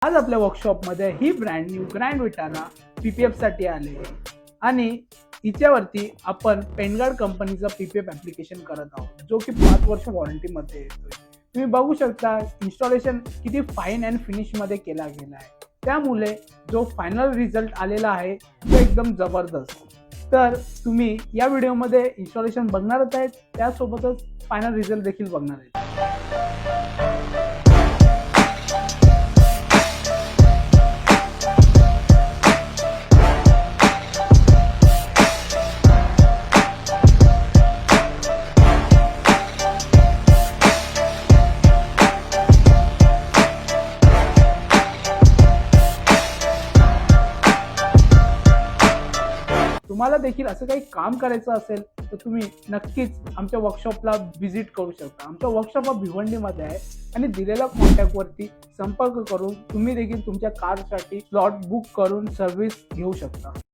आज आपल्या वर्कशॉपमध्ये ही brand new grand Vitara PPF साठी आले आणि हिच्यावरती आपण पेनगार्ड कंपनीचं PPF ॲप्लिकेशन करत आहोत, जो की 5 वर्ष वॉरंटीमध्ये येतोय. तुम्ही बघू शकता इन्स्टॉलेशन किती फाईन अँड फिनिशमध्ये केला गेला आहे. त्यामुळे जो फायनल रिझल्ट आलेला आहे तो एकदम जबरदस्त. तर तुम्ही या व्हिडिओमध्ये इन्स्टॉलेशन बघणारच आहेत, त्यासोबतच फायनल रिझल्ट देखील बघणार आहेत. तुम्हाला देखील असं काही काम करायचं असेल तर तुम्ही नक्कीच आमच्या वर्कशॉपला व्हिजिट करू शकता. आमचा वर्कशॉप हा भिवंडीमध्ये आहे आणि दिलेल्या कॉन्टॅक्टवरती संपर्क करून तुम्ही देखील तुमच्या कारसाठी स्लॉट बुक करून सर्व्हिस घेऊ शकता.